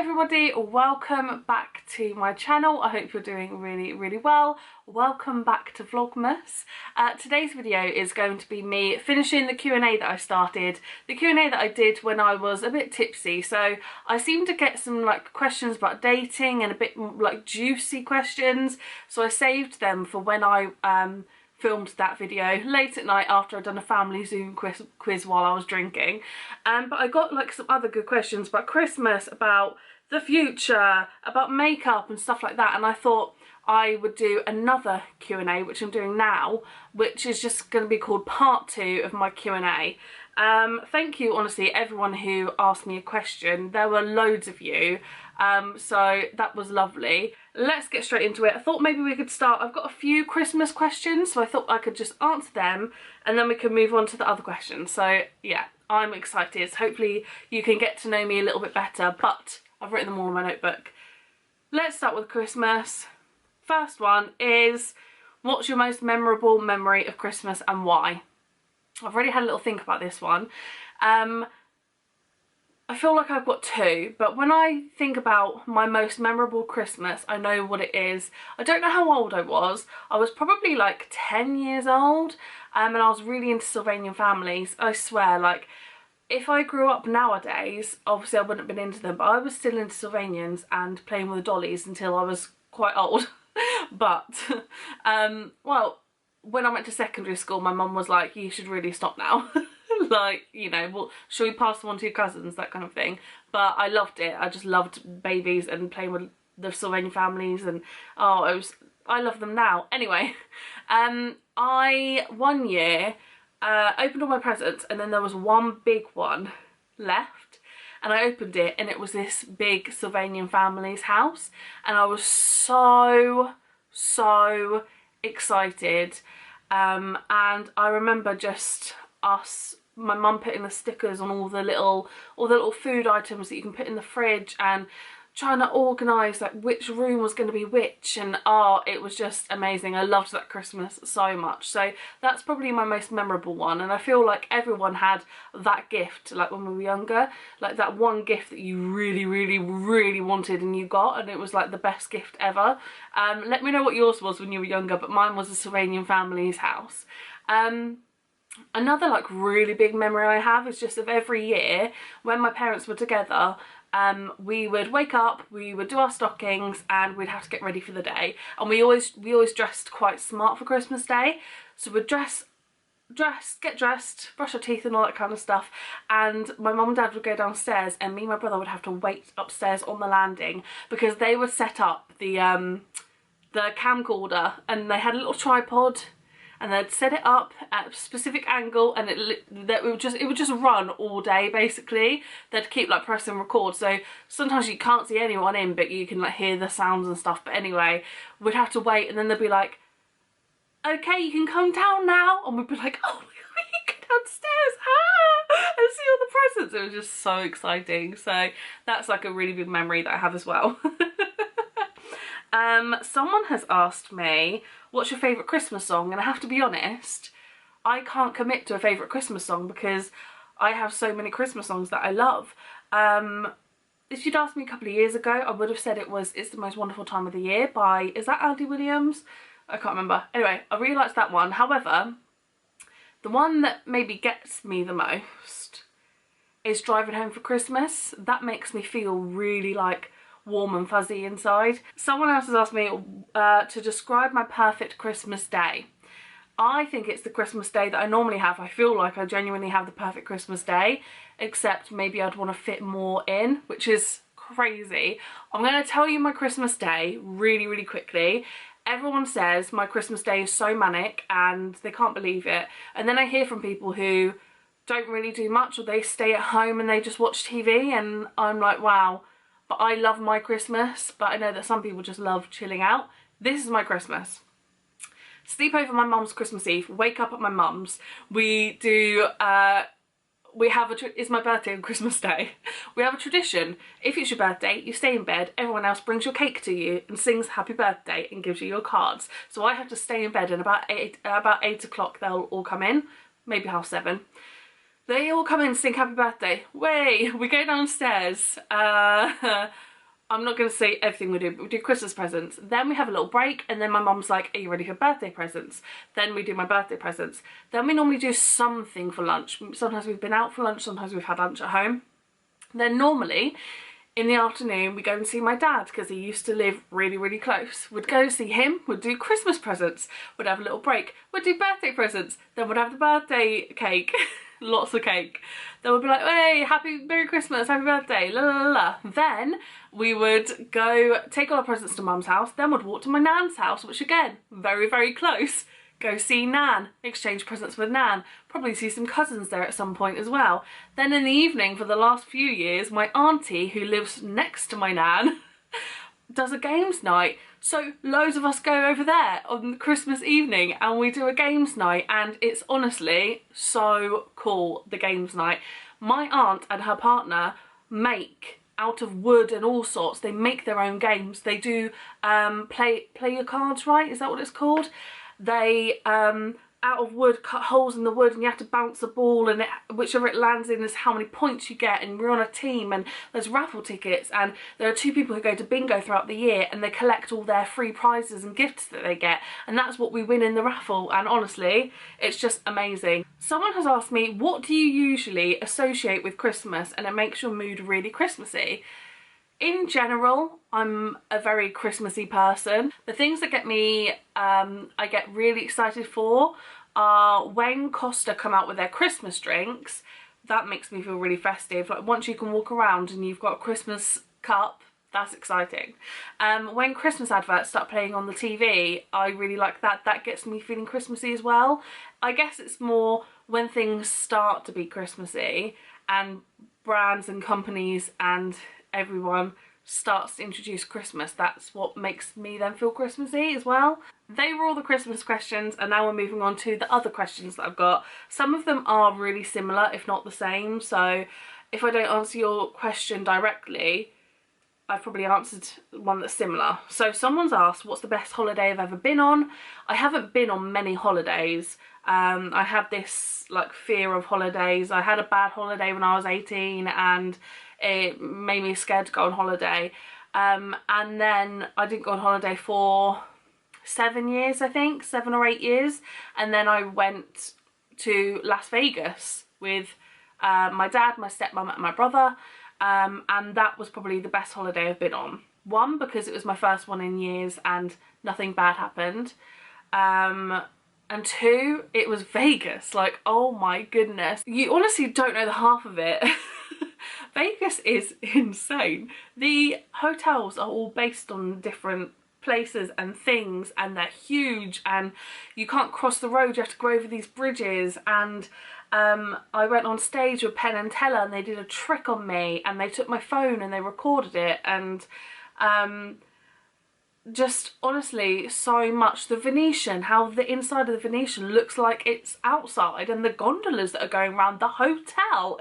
everybody, welcome back to my channel. I hope you're doing really well. Welcome back to Vlogmas. Today's video is going to be me finishing the Q&A that I started, the Q&A that I did when I was a bit tipsy. So I seem to get some like questions about dating and a bit like juicy questions, so I saved them for when I filmed that video late at night after I'd done a family Zoom quiz while I was drinking. But I got like some other good questions about Christmas, about the future, about makeup and stuff like that, and I thought I would do another Q&A, which I'm doing now, which is just going to be called part 2 of my Q&A. Thank you honestly everyone who asked me a question. There were loads of you, so that was lovely. Let's get straight into it. I thought maybe we could start, I've got a few Christmas questions, so I thought I could just answer them and then we can move on to the other questions. So yeah, I'm excited. Hopefully you can get to know me a little bit better, but I've written them all in my notebook. Let's start with Christmas. First one is, what's your most memorable memory of Christmas and why? I've already had a little think about this one. I feel like I've got two, but when I think about my most memorable Christmas, I know what it is. I don't know how old I was. I was probably like 10 years old, and I was really into Sylvanian families. I swear, like, if I grew up nowadays, obviously I wouldn't have been into them, but I was still into Sylvanians and playing with the dollies until I was quite old. But, well, when I went to secondary school, my mum was like, you should really stop now. Like, you know, well, should we pass them on to your cousins, that kind of thing. But I loved it. I just loved babies and playing with the Sylvanian families, and oh, I love them now. Anyway, I one year opened all my presents, and then there was one big one left, and I opened it and it was this big Sylvanian family's house, and I was so excited. And I remember just my mum putting the stickers on all the little food items that you can put in the fridge, and trying to organise like which room was going to be which, and oh, it was just amazing. I loved that Christmas so much. So that's probably my most memorable one, and I feel like everyone had that gift like when we were younger, like that one gift that you really wanted and you got, and it was like the best gift ever. Let me know what yours was when you were younger, but mine was a Sylvanian family's house. Another like really big memory I have is just of every year when my parents were together, we would wake up, we would do our stockings, and we'd have to get ready for the day. And we always dressed quite smart for Christmas Day, so we'd get dressed, brush our teeth and all that kind of stuff, and my mum and dad would go downstairs and me and my brother would have to wait upstairs on the landing because they would set up the camcorder, and they had a little tripod, and they'd set it up at a specific angle, and it would just run all day basically. They'd keep like pressing record, so sometimes you can't see anyone in, but you can like hear the sounds and stuff. But anyway, we'd have to wait, and then they'd be like, okay, you can come down now, and we'd be like, oh my god, we can go downstairs, and see all the presents. It was just so exciting. So that's like a really big memory that I have as well. Someone has asked me, what's your favourite Christmas song? And I have to be honest, I can't commit to a favourite Christmas song because I have so many Christmas songs that I love. If you'd asked me a couple of years ago, I would have said it was It's the Most Wonderful Time of the Year by, is that Andy Williams? I can't remember. Anyway, I really liked that one. However, the one that maybe gets me the most is Driving Home for Christmas. That makes me feel really like warm and fuzzy inside. Someone else has asked me to describe my perfect Christmas day. I think it's the Christmas day that I normally have. I feel like I genuinely have the perfect Christmas day, except maybe I'd want to fit more in, which is crazy. I'm going to tell you my Christmas day really quickly. Everyone says my Christmas day is so manic and they can't believe it, and then I hear from people who don't really do much, or they stay at home and they just watch TV, and I'm like, wow. But I love my Christmas, but I know that some people just love chilling out. This is my Christmas. Sleep over my mum's Christmas Eve, wake up at my mum's. We do, it's my birthday on Christmas Day. We have a tradition. If it's your birthday, you stay in bed, everyone else brings your cake to you and sings happy birthday and gives you your cards. So I have to stay in bed, and about 8 o'clock they'll all come in, maybe 7:30. They all come in and sing happy birthday. Way! We go downstairs. I'm not going to say everything we do, but we do Christmas presents. Then we have a little break, and then my mum's like, are you ready for birthday presents? Then we do my birthday presents. Then we normally do something for lunch. Sometimes we've been out for lunch, sometimes we've had lunch at home. Then normally, in the afternoon, we go and see my dad, because he used to live really, really close. We'd go see him, we'd do Christmas presents, we'd have a little break, we'd do birthday presents, then we'd have the birthday cake, lots of cake. Then we'd be like, hey, Merry Christmas, happy birthday, la la la. Then we would go take all our presents to mum's house, then we'd walk to my nan's house, which again, very, very close. Go see Nan, exchange presents with Nan, probably see some cousins there at some point as well. Then in the evening, for the last few years, my auntie, who lives next to my Nan, does a games night. So loads of us go over there on Christmas evening and we do a games night, and it's honestly so cool, the games night. My aunt and her partner make, out of wood and all sorts, they make their own games. They do play your cards right, is that what it's called? They out of wood cut holes in the wood, and you have to bounce a ball, and whichever it lands in is how many points you get, and we're on a team, and there's raffle tickets, and there are 2 people who go to bingo throughout the year, and they collect all their free prizes and gifts that they get, and that's what we win in the raffle. And honestly, it's just amazing. Someone has asked me, what do you usually associate with Christmas and it makes your mood really Christmassy? In general, I'm a very Christmassy person. The things that get me, I get really excited for are when Costa come out with their Christmas drinks. That makes me feel really festive. Like once you can walk around and you've got a Christmas cup, that's exciting. When Christmas adverts start playing on the TV, I really like that. That gets me feeling Christmassy as well. I guess it's more when things start to be Christmassy and brands and companies and everyone starts to introduce Christmas, that's what makes me then feel Christmassy as well. They were all the Christmas questions, and now we're moving on to the other questions that I've got. Some of them are really similar, if not the same, so if I don't answer your question directly, I've probably answered one that's similar. So someone's asked, what's the best holiday I've ever been on? I haven't been on many holidays. I had this like fear of holidays. I had a bad holiday when I was 18 and it made me scared to go on holiday. And then I didn't go on holiday for 7 years, I think, 7 or 8 years. And then I went to Las Vegas with my dad, my stepmom and my brother. And that was probably the best holiday I've been on. One, because it was my first one in years and nothing bad happened. And 2, it was Vegas. Like, oh my goodness. You honestly don't know the half of it. Vegas is insane. The hotels are all based on different places and things, and they're huge, and you can't cross the road, you have to go over these bridges. And I went on stage with Penn and Teller and they did a trick on me, and they took my phone and they recorded it, and just honestly so much. The Venetian, how the inside of the Venetian looks like it's outside, and the gondolas that are going around the hotel,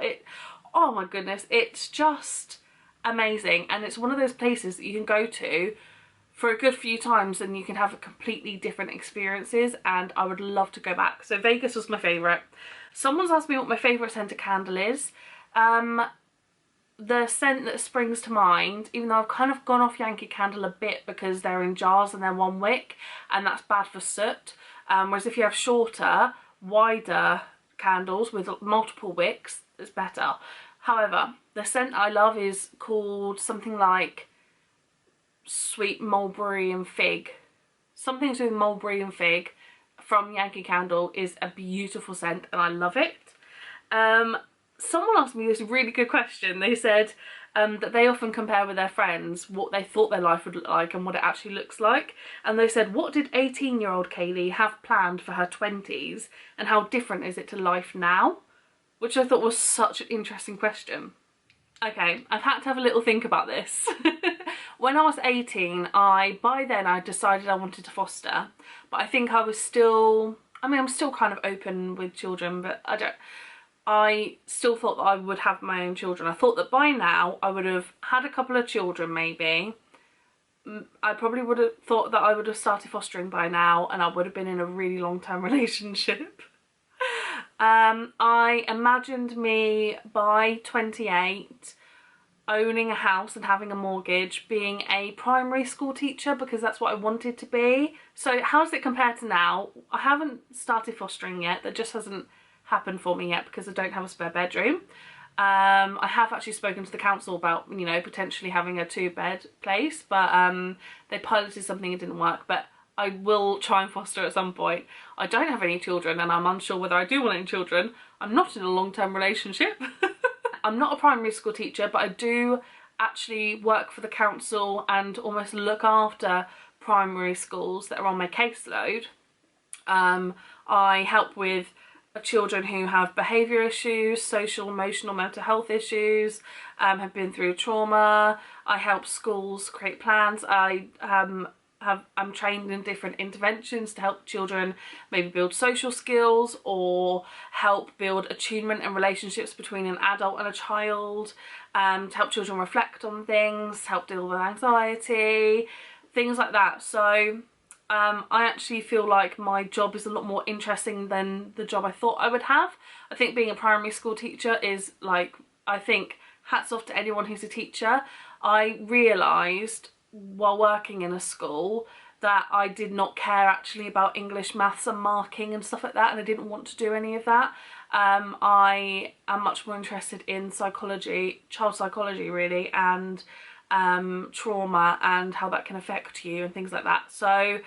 oh my goodness, it's just amazing. And it's one of those places that you can go to for a good few times and you can have completely different experiences, and I would love to go back. So Vegas was my favourite. Someone's asked me what my favourite scented candle is. The scent that springs to mind, even though I've kind of gone off Yankee Candle a bit because they're in jars and they're 1 wick and that's bad for soot, whereas if you have shorter, wider candles with multiple wicks, it's better. However, the scent I love is called something like Sweet Mulberry and Fig. Something to do with mulberry and fig from Yankee Candle is a beautiful scent and I love it. Someone asked me this really good question. They said that they often compare with their friends what they thought their life would look like and what it actually looks like. And they said, what did 18-year-old Kayleigh have planned for her 20s and how different is it to life now? Which I thought was such an interesting question. Okay, I've had to have a little think about this. When I was 18, by then I decided I wanted to foster, but I think I was still, I'm still kind of open with children, but I still thought that I would have my own children. I thought that by now I would have had a couple of children maybe. I probably would have thought that I would have started fostering by now and I would have been in a really long-term relationship. I imagined me by 28 owning a house and having a mortgage, being a primary school teacher because that's what I wanted to be. So how does it compare to now? I haven't started fostering yet. That just hasn't happened for me yet because I don't have a spare bedroom. I have actually spoken to the council about, you know, potentially having a 2-bed place, but they piloted something and it didn't work. But I will try and foster at some point. I don't have any children and I'm unsure whether I do want any children. I'm not in a long-term relationship. I'm not a primary school teacher, but I do actually work for the council and almost look after primary schools that are on my caseload. I help with children who have behaviour issues, social, emotional, mental health issues, have been through trauma. I help schools create plans. I'm trained in different interventions to help children maybe build social skills or help build attunement and relationships between an adult and a child, to help children reflect on things, help deal with anxiety, things like that. So I actually feel like my job is a lot more interesting than the job I thought I would have. I think being a primary school teacher is like, I think hats off to anyone who's a teacher. I realised while working in a school that I did not care actually about English, maths and marking and stuff like that, and I didn't want to do any of that. I am much more interested in psychology, child psychology really, and trauma and how that can affect you and things like that. So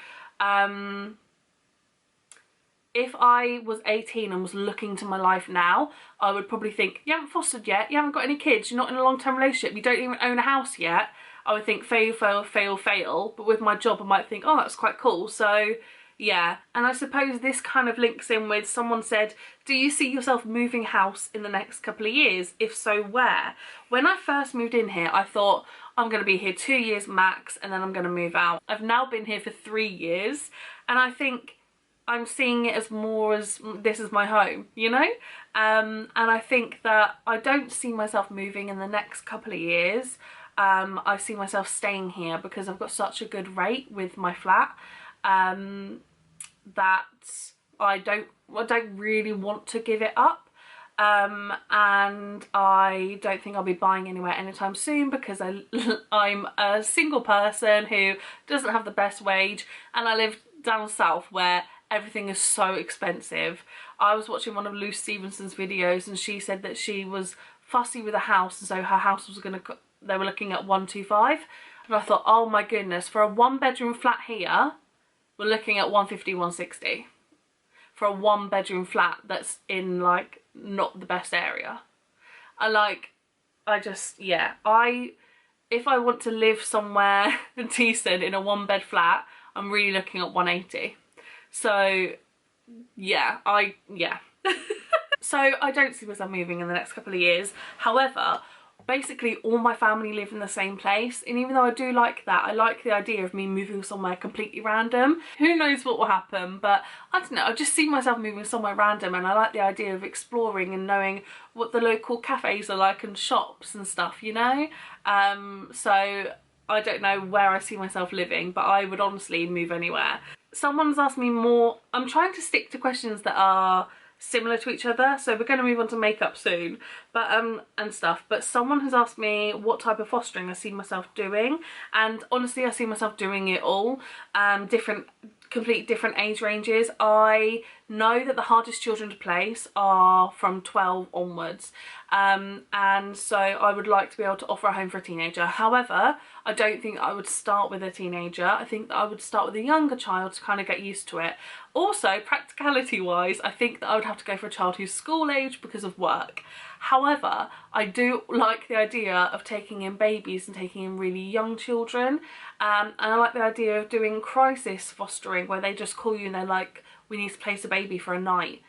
if I was 18 and was looking to my life now, I would probably think, you haven't fostered yet, you haven't got any kids, you're not in a long-term relationship, you don't even own a house yet. I would think fail, fail, fail, fail. But with my job, I might think, oh, that's quite cool. So yeah. And I suppose this kind of links in with someone said, do you see yourself moving house in the next couple of years? If so, where? When I first moved in here, I thought I'm going to be here 2 years max and then I'm going to move out. I've now been here for 3 years and I think I'm seeing it as more as this is my home, you know? And I think that I don't see myself moving in the next couple of years. I see myself staying here because I've got such a good rate with my flat that I don't really want to give it up, and I don't think I'll be buying anywhere anytime soon because I'm a single person who doesn't have the best wage and I live down south where everything is so expensive. I was watching one of Luce Stevenson's videos and she said that she was fussy with a house and so her house was gonna, they were looking at 125, and I thought, oh my goodness, for a 1-bedroom flat here we're looking at 150, 160 for a 1-bedroom flat that's in like not the best area. And like, I just, yeah, if I want to live somewhere decent in a 1-bed flat, I'm really looking at 180. So yeah, so I don't see myself moving in the next couple of years. However, basically all my family live in the same place, and even though I do like that, I like the idea of me moving somewhere completely random. Who knows what will happen, but I don't know, I just see myself moving somewhere random, and I like the idea of exploring and knowing what the local cafes are like and shops and stuff, you know? So I don't know where I see myself living, but I would honestly move anywhere. Someone's asked me more, I'm trying to stick to questions that are similar to each other, so we're going to move on to makeup soon, but and stuff, but someone has asked me what type of fostering I see myself doing, and honestly I see myself doing it all, complete different age ranges. I know that the hardest children to place are from 12 onwards, and so I would like to be able to offer a home for a teenager. However, I don't think I would start with a teenager. I think that I would start with a younger child to kind of get used to it. Also, practicality wise, I think that I would have to go for a child who's school age because of work. However, I do like the idea of taking in babies and taking in really young children, and I like the idea of doing crisis fostering where they just call you and they're like, we need to place a baby for a night,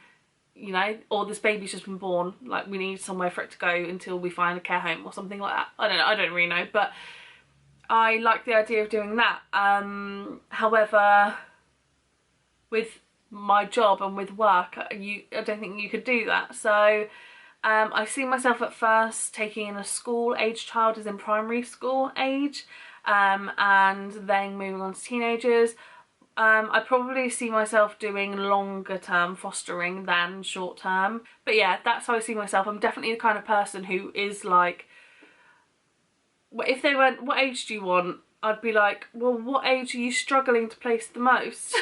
you know, or this baby's just been born, like we need somewhere for it to go until we find a care home or something like that. I don't know, I don't really know, but I like the idea of doing that. However, with my job and with work, I don't think you could do that. So I see myself at first taking in a school age child, as in primary school age, and then moving on to teenagers. I probably see myself doing longer term fostering than short term, but yeah, that's how I see myself. I'm definitely the kind of person who is like, if they went, what age do you want? I'd be like, well, what age are you struggling to place the most?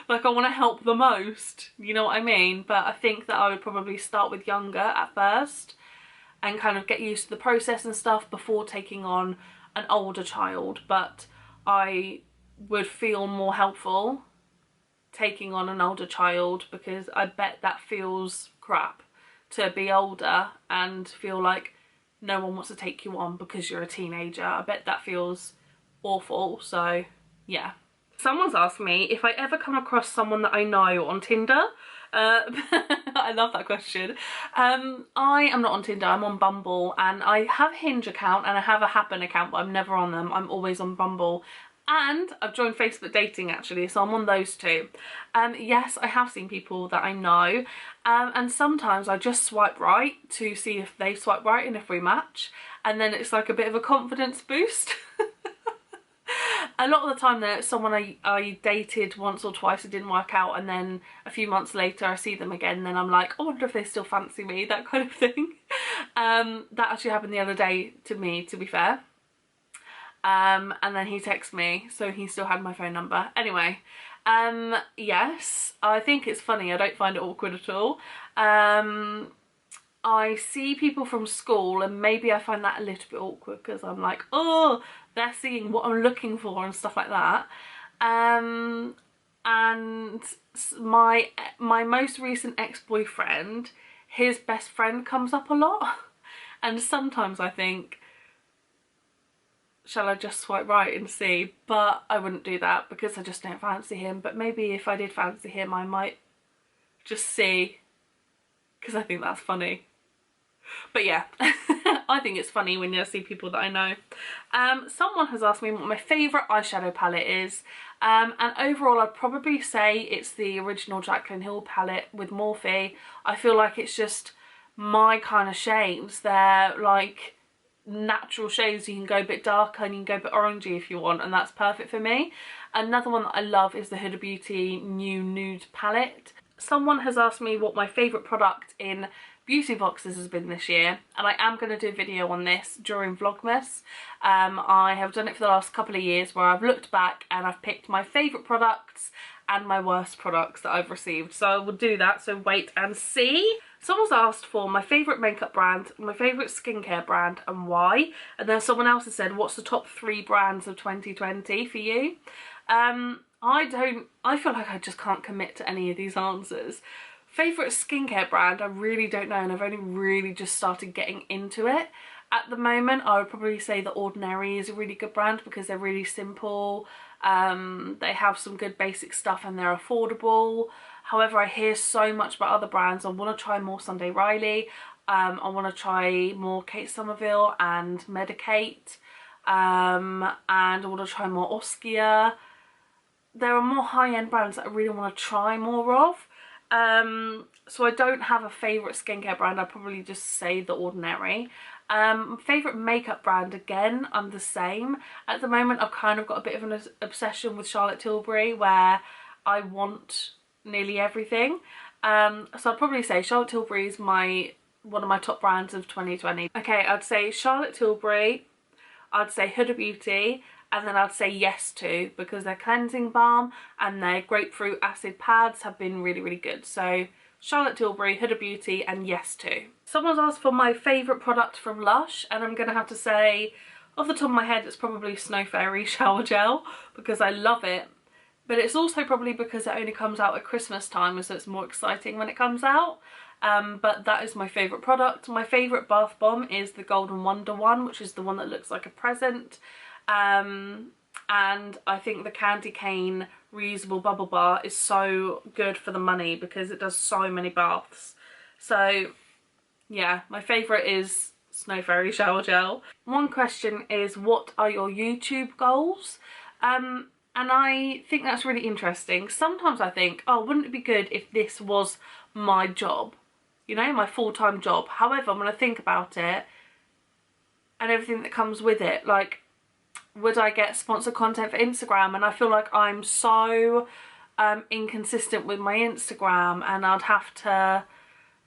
Like, I want to help the most, you know what I mean? But I think that I would probably start with younger at first and kind of get used to the process and stuff before taking on an older child. But I would feel more helpful taking on an older child, because I bet that feels crap to be older and feel like no one wants to take you on because you're a teenager. I bet that feels awful. So yeah. Someone's asked me if I ever come across someone that I know on Tinder. I love that question. I am not on Tinder, I'm on Bumble, and I have a Hinge account and I have a Happen account, but I'm never on them. I'm always on Bumble. And I've joined Facebook dating actually, so I'm on those two. Yes, I have seen people that I know, and sometimes I just swipe right to see if they swipe right and if we match, and then it's like a bit of a confidence boost. A lot of the time there's someone I dated once or twice, it didn't work out, and then a few months later I see them again, and then I'm like, I wonder if they still fancy me, that kind of thing. That actually happened the other day to me, to be fair. And then he texted me, so he still had my phone number. Anyway, yes, I think it's funny. I don't find it awkward at all. I see people from school and maybe I find that a little bit awkward because I'm like, oh, they're seeing what I'm looking for and stuff like that. And my most recent ex-boyfriend, his best friend comes up a lot. And sometimes I think, shall I just swipe right and see? But I wouldn't do that because I just don't fancy him. But maybe if I did fancy him, I might just see, because I think that's funny. But yeah, I think it's funny when you see people that I know. Someone has asked me what my favourite eyeshadow palette is. And overall I'd probably say it's the original Jaclyn Hill palette with Morphe. I feel like it's just my kind of shades. They're like natural shades. You can go a bit darker and you can go a bit orangey if you want, and that's perfect for me. Another one that I love is the Huda Beauty New Nude palette. Someone has asked me what my favourite product in beauty boxes has been this year, and I am going to do a video on this during Vlogmas. I have done it for the last couple of years where I've looked back and I've picked my favourite products and my worst products that I've received, so I will do that, so wait and see. Someone's asked for my favourite makeup brand, my favourite skincare brand and why, and then someone else has said what's the top 3 brands of 2020 for you. I feel like I just can't commit to any of these answers. Favourite skincare brand, I really don't know, and I've only really just started getting into it. At the moment, I would probably say The Ordinary is a really good brand because they're really simple. They have some good basic stuff and they're affordable. However, I hear so much about other brands. I want to try more Sunday Riley. I want to try more Kate Somerville and Medicate. And I want to try more Oskia. There are more high-end brands that I really want to try more of. So I don't have a favourite skincare brand. I'd probably just say The Ordinary. Favourite makeup brand, again, I'm the same. At the moment I've kind of got a bit of an obsession with Charlotte Tilbury where I want nearly everything. So I'd probably say Charlotte Tilbury is one of my top brands of 2020. Okay, I'd say Charlotte Tilbury, I'd say Huda Beauty, and then I'd say Yes To, because their cleansing balm and their grapefruit acid pads have been really, really good. So Charlotte Tilbury, Huda Beauty and Yes To. Someone's asked for my favourite product from Lush, and I'm going to have to say, off the top of my head, it's probably Snow Fairy Shower Gel, because I love it. But it's also probably because it only comes out at Christmas time, so it's more exciting when it comes out. But that is my favourite product. My favourite bath bomb is the Golden Wonder one, which is the one that looks like a present. And I think the Candy Cane reusable bubble bar is so good for the money because it does so many baths. So yeah, my favourite is Snow Fairy Shower Gel. One question is, what are your YouTube goals? And I think that's really interesting. Sometimes I think, oh, wouldn't it be good if this was my job? You know, my full-time job. However, when I think about it and everything that comes with it, like, would I get sponsored content for Instagram? And I feel like I'm so inconsistent with my Instagram, and I'd have to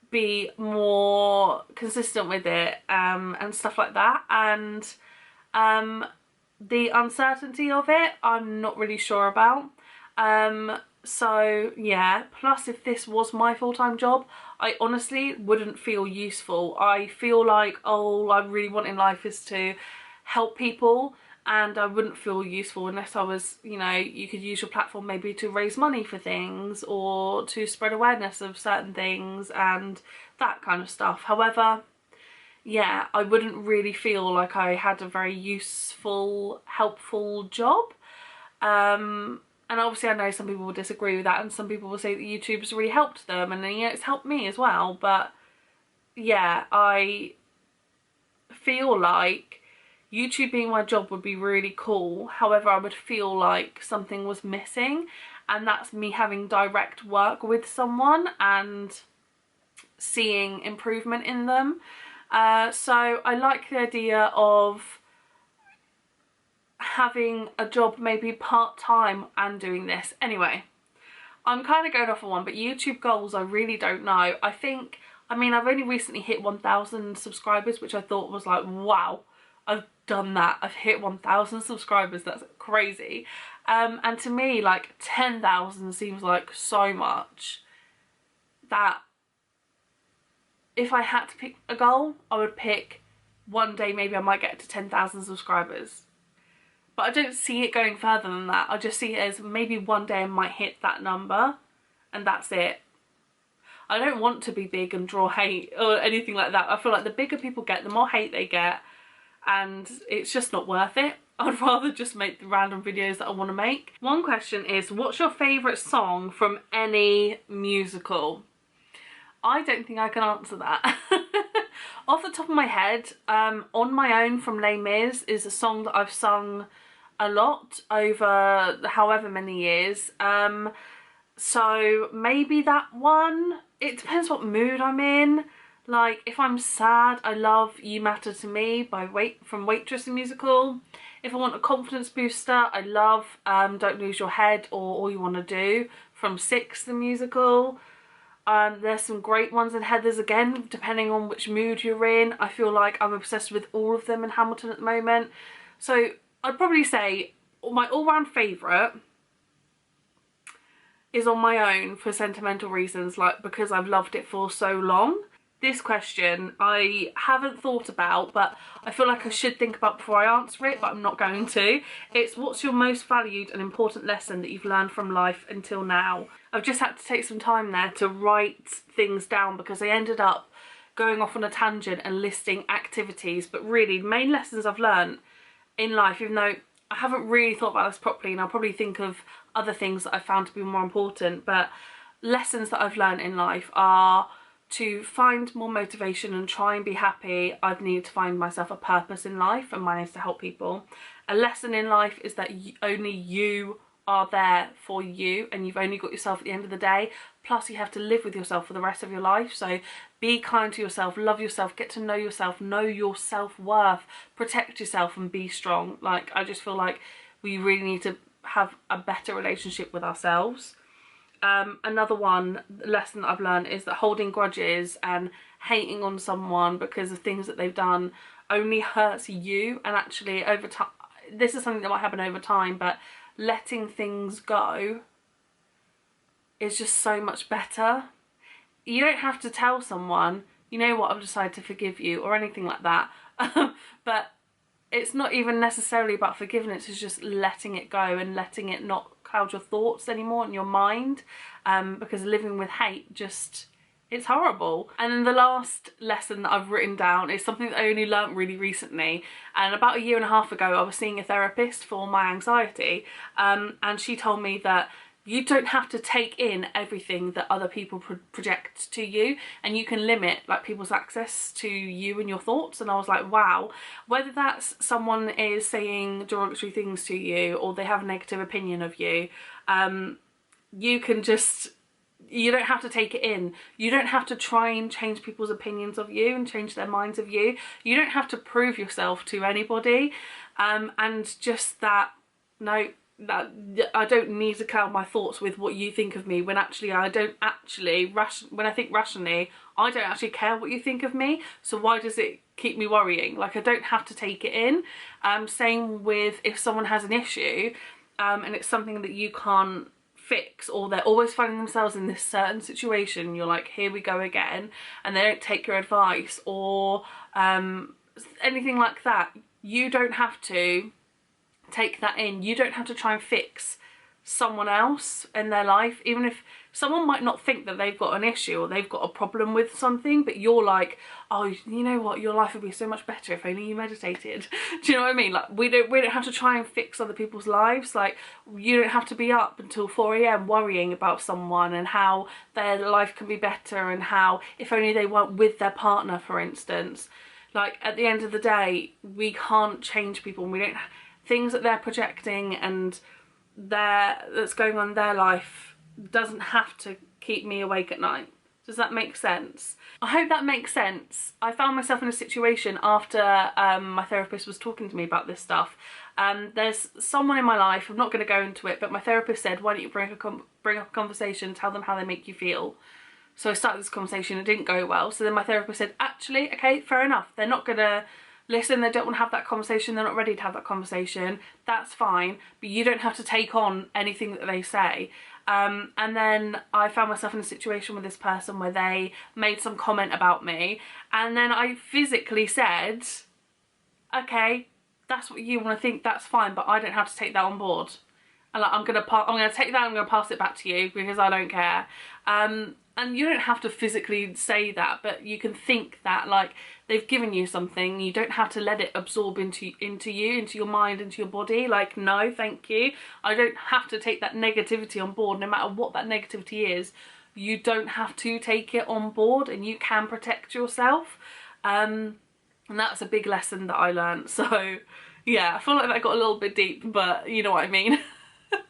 be more consistent with it and stuff like that. And The uncertainty of it, I'm not really sure about. So yeah, plus if this was my full-time job, I honestly wouldn't feel useful. I feel like all I really want in life is to help people, and I wouldn't feel useful unless I was, you know, you could use your platform maybe to raise money for things or to spread awareness of certain things and that kind of stuff. However, yeah, I wouldn't really feel like I had a very useful, helpful job. And obviously I know some people will disagree with that, and some people will say that YouTube's really helped them, and you know, it's helped me as well. But yeah, I feel like YouTube being my job would be really cool. However, I would feel like something was missing, and that's me having direct work with someone and seeing improvement in them. So I like the idea of having a job maybe part-time and doing this. Anyway, I'm kind of going off on one, but YouTube goals, I really don't know. I mean, I've only recently hit 1,000 subscribers, which I thought was like, wow, I've done that. I've hit 1,000 subscribers. That's crazy. And to me, like 10,000 seems like so much that if I had to pick a goal, I would pick one day maybe I might get to 10,000 subscribers. But I don't see it going further than that. I just see it as maybe one day I might hit that number and that's it. I don't want to be big and draw hate or anything like that. I feel like the bigger people get, the more hate they get, and it's just not worth it. I'd rather just make the random videos that I want to make. One question is, what's your favourite song from any musical? I don't think I can answer that. Off the top of my head, On My Own from Les Mis is a song that I've sung a lot over however many years. So maybe that one. It depends what mood I'm in. Like if I'm sad, I love You Matter to Me from Waitress the musical. If I want a confidence booster, I love Don't Lose Your Head or All You Want to Do from Six the musical. There's some great ones in Heathers again, depending on which mood you're in. I feel like I'm obsessed with all of them in Hamilton at the moment. So I'd probably say my all-round favourite is On My Own for sentimental reasons, like because I've loved it for so long. This question I haven't thought about, but I feel like I should think about before I answer it, but I'm not going to. It's, what's your most valued and important lesson that you've learned from life until now? I've just had to take some time there to write things down because I ended up going off on a tangent and listing activities, but really the main lessons I've learned in life, even though I haven't really thought about this properly, and I'll probably think of other things that I found to be more important, but lessons that I've learned in life are to find more motivation and try and be happy. I've needed to find myself a purpose in life, and mine is to help people. A lesson in life is that only you are there for you, and you've only got yourself at the end of the day. Plus you have to live with yourself for the rest of your life. So be kind to yourself, love yourself, get to know yourself, know your self-worth, protect yourself and be strong. Like I just feel like we really need to have a better relationship with ourselves. Another lesson that I've learned is that holding grudges and hating on someone because of things that they've done only hurts you, and actually over time, this is something that might happen over time, but letting things go is just so much better. You don't have to tell someone, you know what, I've decided to forgive you or anything like that. But it's not even necessarily about forgiveness, it's just letting it go and letting it not cloud your thoughts anymore in your mind, because living with hate just, it's horrible. And then the last lesson that I've written down is something that I only learnt really recently, and about a year and a half ago I was seeing a therapist for my anxiety, and she told me that you don't have to take in everything that other people project to you, and you can limit like people's access to you and your thoughts. And I was like, wow, whether that's someone is saying derogatory things to you or they have a negative opinion of you, you can just, you don't have to take it in. You don't have to try and change people's opinions of you and change their minds of you. You don't have to prove yourself to anybody, and just that, no, that I don't need to cloud my thoughts with what you think of me, when actually I don't actually, when I think rationally, I don't actually care what you think of me, so why does it keep me worrying? Like, I don't have to take it in. Same with if someone has an issue and it's something that you can't fix, or they're always finding themselves in this certain situation, you're like, here we go again, and they don't take your advice, or anything like that. You don't have to take that in. You don't have to try and fix someone else in their life, even if someone might not think that they've got an issue or they've got a problem with something, but you're like, oh, you know what, your life would be so much better if only you meditated. Do you know what I mean? Like, we don't have to try and fix other people's lives. Like, you don't have to be up until 4 AM worrying about someone and how their life can be better, and how if only they weren't with their partner, for instance. Like, at the end of the day, we can't change people, and we don't, things that they're projecting and that's going on in their life doesn't have to keep me awake at night. Does that make sense? I hope that makes sense. I found myself in a situation after my therapist was talking to me about this stuff. There's someone in my life, I'm not going to go into it, but my therapist said, why don't you bring up a conversation, tell them how they make you feel. So I started this conversation, it didn't go well. So then my therapist said, actually, okay, fair enough. They're not going to listen, they don't want to have that conversation, they're not ready to have that conversation. That's fine, but you don't have to take on anything that they say. And then I found myself in a situation with this person where they made some comment about me, and then I physically said, okay, that's what you want to think, that's fine, but I don't have to take that on board. And like, I'm gonna take that, I'm gonna pass it back to you because I don't care. And you don't have to physically say that, but you can think that, like, they've given you something, you don't have to let it absorb into you, into your mind, into your body. Like, no, thank you. I don't have to take that negativity on board, no matter what that negativity is. You don't have to take it on board, and you can protect yourself. And that's a big lesson that I learned. So yeah, I feel like that got a little bit deep, but you know what I mean.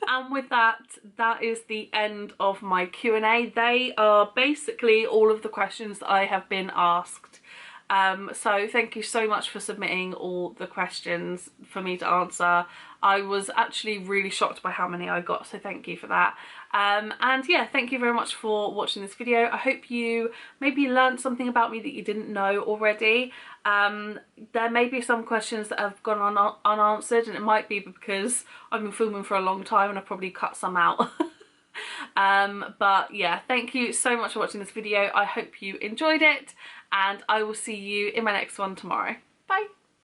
And with that, that is the end of my Q&A. They are basically all of the questions that I have been asked. So thank you so much for submitting all the questions for me to answer. I was actually really shocked by how many I got, so thank you for that. And yeah, thank you very much for watching this video. I hope you maybe learned something about me that you didn't know already. There may be some questions that have gone unanswered, and it might be because I've been filming for a long time and I've probably cut some out. But yeah, thank you so much for watching this video. I hope you enjoyed it, and I will see you in my next one tomorrow.